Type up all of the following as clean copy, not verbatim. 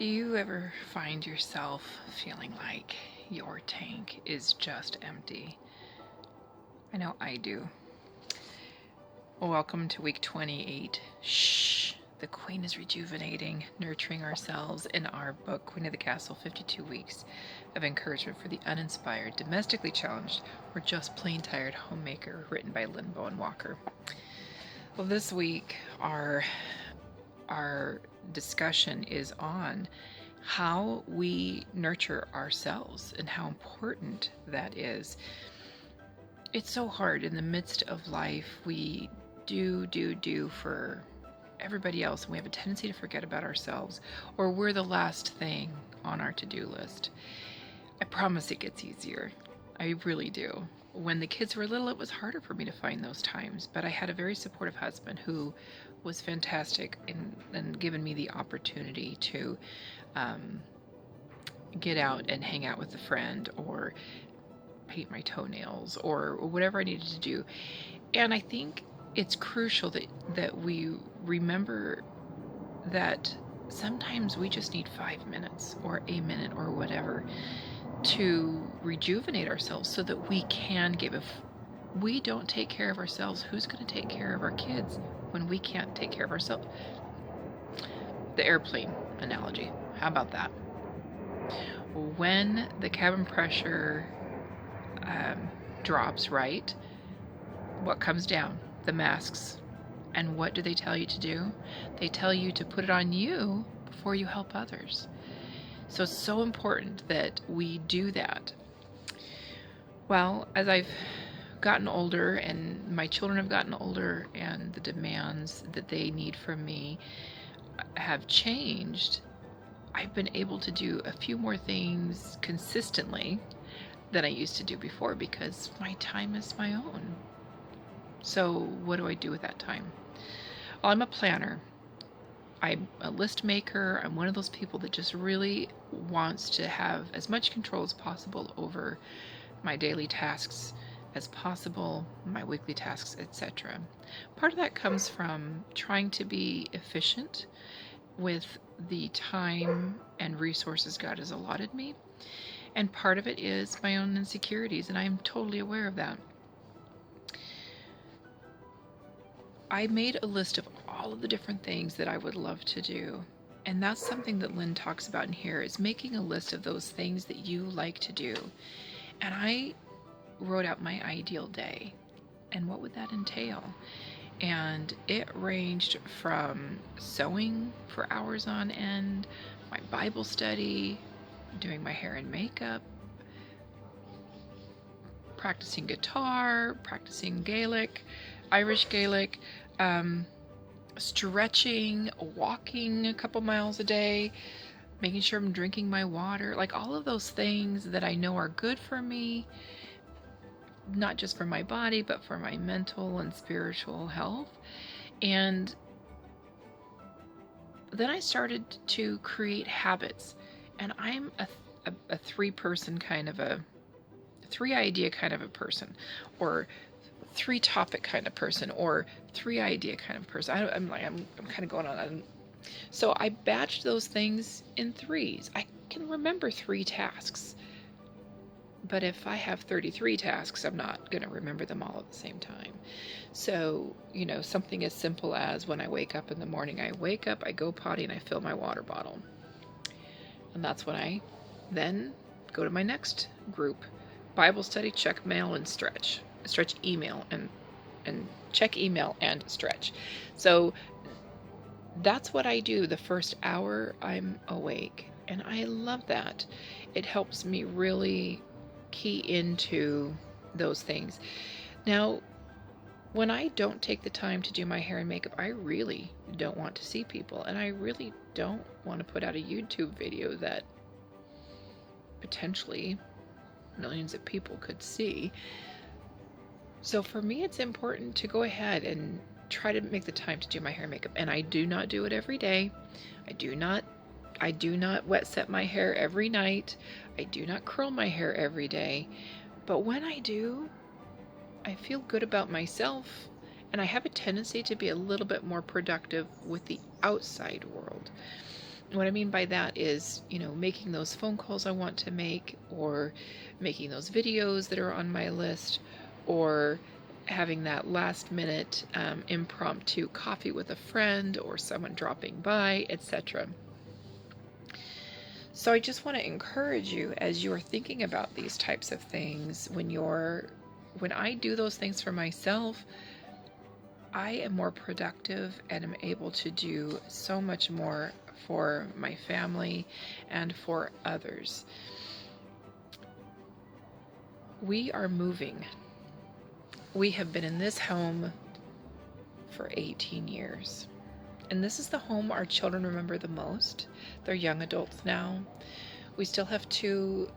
Do you ever find yourself feeling like your tank is just empty? I know I do. Welcome to week 28. Shh! The Queen is rejuvenating, nurturing ourselves in our book, Queen of the Castle 52 Weeks of Encouragement for the Uninspired, Domestically Challenged, or Just Plain Tired Homemaker, written by Lynn Bowen Walker. Well, this week, our discussion is on how we nurture ourselves and how important that is. It's so hard in the midst of life. We do for everybody else, and we have a tendency to forget about ourselves, or we're the last thing on our to-do list. I promise it gets easier. I really do. When the kids were little, it was harder for me to find those times, but I had a very supportive husband who was fantastic and given me the opportunity to get out and hang out with a friend or paint my toenails or whatever I needed to do. And I think it's crucial that we remember that sometimes we just need 5 minutes or a minute or whatever to rejuvenate ourselves so that we can give. If we don't take care of ourselves, who's going to take care of our kids when we can't take care of ourselves? The airplane analogy. How about that? When the cabin pressure drops, right, what comes down? The masks. And what do they tell you to do? They tell you to put it on you before you help others. So it's so important that we do that. Well, as I've gotten older and my children have gotten older and the demands that they need from me have changed, I've been able to do a few more things consistently than I used to do before because my time is my own. So what do I do with that time? Well, I'm a planner. I'm a list maker. I'm one of those people that just really wants to have as much control as possible over my daily tasks as possible, my weekly tasks, etc. Part of that comes from trying to be efficient with the time and resources God has allotted me. And part of it is my own insecurities, and I'm totally aware of that. I made a list of all of the different things that I would love to do. And that's something that Lynn talks about in here, is making a list of those things that you like to do. And I wrote out my ideal day and what would that entail. And it ranged from sewing for hours on end, my Bible study, doing my hair and makeup, practicing guitar, practicing Gaelic, Irish Gaelic, stretching, walking a couple miles a day, making sure I'm drinking my water, like all of those things that I know are good for me, not just for my body, but for my mental and spiritual health. And then I started to create habits, and I'm a three-person kind of a three-idea kind of a person, or three-topic kind of person, or three-idea kind of person. I'm kind of going on. So I batched those things in threes. I can remember 3 tasks, but if I have 33 tasks, I'm not going to remember them all at the same time. So, something as simple as when I wake up in the morning, I wake up, I go potty, and I fill my water bottle. And that's when I then go to my next group. Bible study, check mail, and stretch email, and check email and stretch. So that's what I do the first hour I'm awake. And I love that. It helps me really key into those things. Now, when I don't take the time to do my hair and makeup, I really don't want to see people. And I really don't want to put out a YouTube video that potentially millions of people could see. So for me, it's important to go ahead and try to make the time to do my hair and makeup. And I do not do it every day. I do not wet set my hair every night. I do not curl my hair every day. But when I do, I feel good about myself, and I have a tendency to be a little bit more productive with the outside world. what I mean by that is, making those phone calls I want to make, or making those videos that are on my list, or having that last minute impromptu coffee with a friend or someone dropping by, etc. So I just want to encourage you, as you're thinking about these types of things, when I do those things for myself, I am more productive and am able to do so much more for my family and for others. We are moving. We have been in this home for 18 years. And this is the home our children remember the most. They're young adults now. We still have two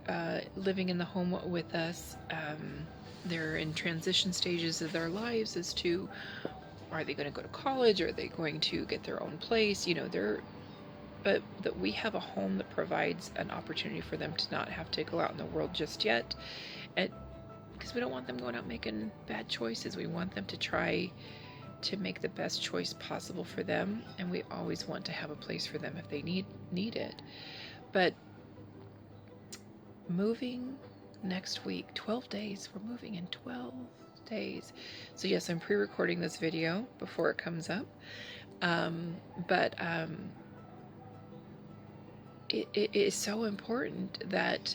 living in the home with us. They're in transition stages of their lives as to, are they going to go to college? Are they going to get their own place? But that we have a home that provides an opportunity for them to not have to go out in the world just yet. And because we don't want them going out making bad choices. We want them to try to make the best choice possible for them, and we always want to have a place for them if they need it. But moving next week, 12 days. We're moving in 12 days. So yes, I'm pre-recording this video before it comes up. But it is so important that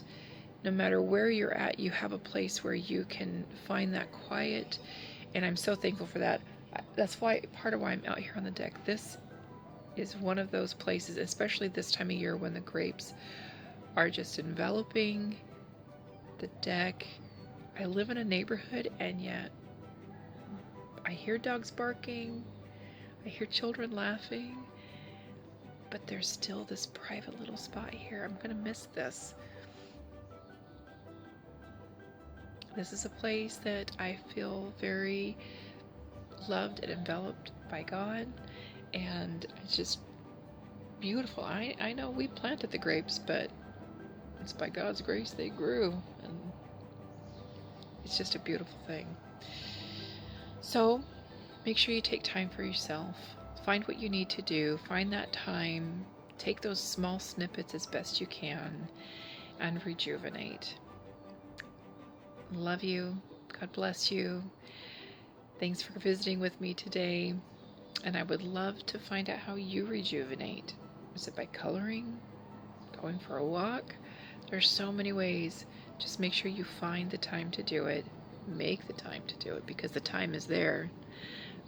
no matter where you're at, you have a place where you can find that quiet. And I'm so thankful for that. That's part of why I'm out here on the deck. This is one of those places, especially this time of year when the grapes are just enveloping the deck. I live in a neighborhood, and yet I hear dogs barking, I hear children laughing, but there's still this private little spot here. I'm gonna miss this. This is a place that I feel very loved and enveloped by God, and it's just beautiful. I know we planted the grapes, but it's by God's grace they grew, and it's just a beautiful thing. So make sure you take time for yourself. Find what you need to do. Find that time. Take those small snippets as best you can and rejuvenate. Love you. God bless you. Thanks for visiting with me today. And I would love to find out how you rejuvenate. Is it by coloring? Going for a walk? There's so many ways. Just make sure you find the time to do it. Make the time to do it, because the time is there.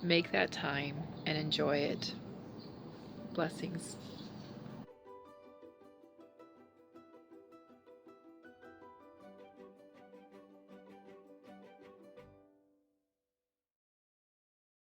Make that time and enjoy it. Blessings.